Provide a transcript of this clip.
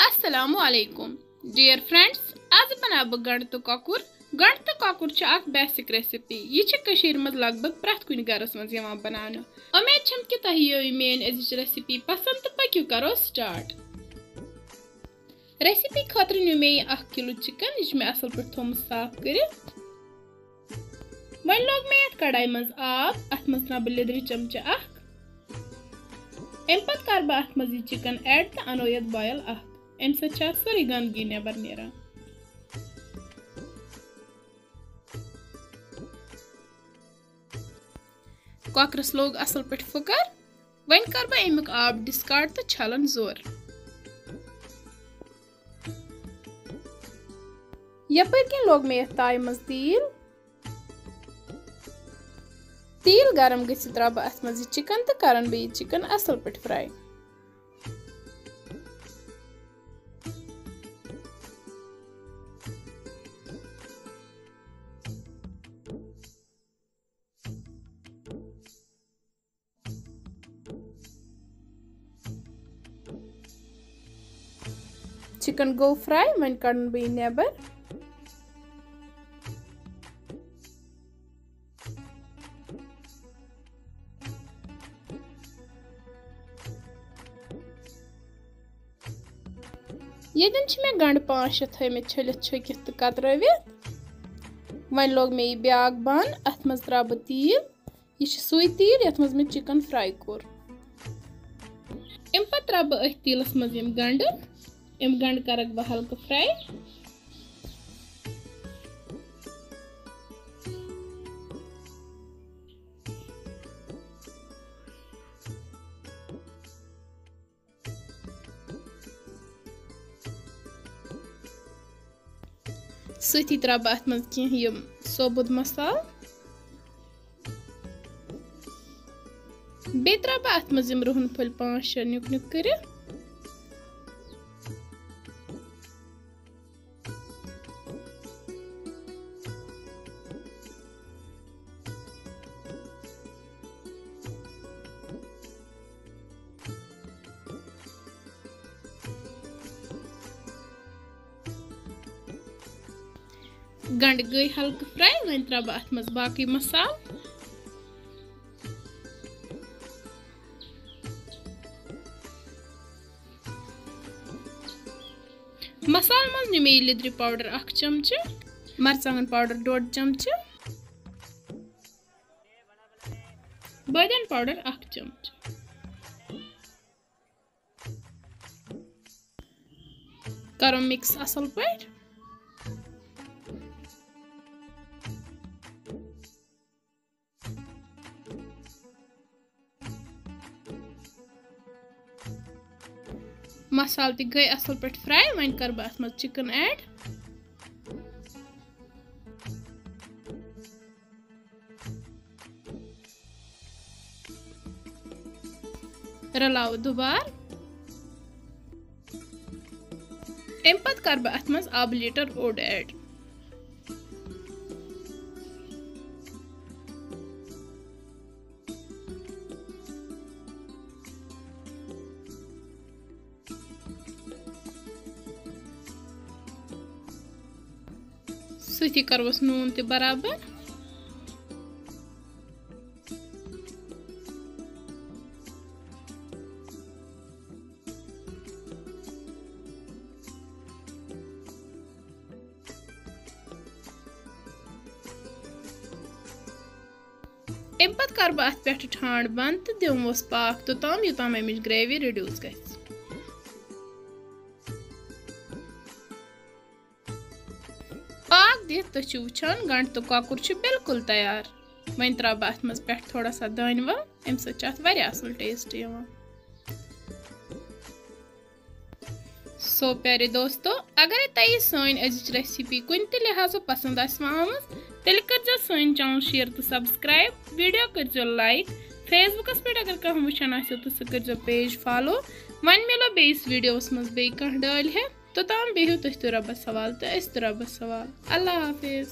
अस्सलामुअलैकुम dear friends, आज बना बह गंड तो कॉकुर। गंड तो कॉकुर बेसिक रेसिपी। यह मज लगभग प्रत कुन गरस मज बनाने। उम्मीद छम कि तुम यो मेन अजिच रेसिपी पसंद तो पक्यू करो स्टार्ट। रेसिपी खतर नु मे 1 किलो चिकन। यह मे असल पे थोम साफ कर। वन लोग मे कढ़ाई मज आब। अत मज त्र बह लिद्र चमचा 1। अम पत कर बह अत मज चिकन ऐड तो अनो ये बॉयल 1। अम सारी गंदगी नेबर नेरान। कॉकरस लोग असल पे फुकर। वन कर बह अमुक आब डिस्कार्ड तो छलन जोर। यपर कन लोग मे ताय मज तील गरम गि त्रा बह अत मज चिकन तो करन बह चिकन असल पे फ्राई। चिकन गो फ्राई। वन कड़न बह नेबर। ये मे गंड 5 थ छलित छकित तो कतरवित। वन लोग मे ब्याक बन। अत मज त्रा बह तील। यह सुई तील यथ मज मे चिकन फ्राई कोर। अम पत त्रा बह अथ तीलस मज गंड। गंड करक बह हल्क फ्राई। सती त्रा बह अत मज कह सोबुत मसाल। बे त्रा बह अत मज रुहन फुल 5-6 नुक नुक कर। गंड गई हल्क फ्राई। वन त्रा बह अत मज बाकी मसाल। मसाल मज नु मे लिद्र पाउडर 1 चमचे। मरचांगन पाउडर 1.5 चमचे। बदिन पाउडर 1 चमचे। करो मिक्स असल पे। मसाल ति गई असल पे फ्राई। वन कर बह अत मज चिकन ऐड। रलाव दुबार। अम पत कर बह अत मज आब लीटर ओड ऐड। सती करवस नून ते बराबर। अम पत कर बह अत पे ठांड बंद तो दिवस पाक तोताम योताम अमिच ग्रेवी रिड्यूस गई। पाक दिख तो वुचान गंड तो कॉकुर बिल्कुल तैयार। वन त्रा बह अत मज पे थोड़ा सा दान वल। अम सत असल टेस्ट यवान। सो प्यारे दोस्तों, अगर तुम सन अजिच रेसिपी कुन ते लिहाजो पसंद आमत तेल कर सन चैनल शेयर तो सब्सक्राइब। वीडियो कर लाइक। फेसबुकस पे अगर कह वुचान आसो तो सह कर पेज फॉलो। वन मिलो बेस वीडियोस मज बे कह डाल है। तोताम बेहू तुह तो रबस सवाल तो अस तो रबस सवाल। अल्लाह हाफिज।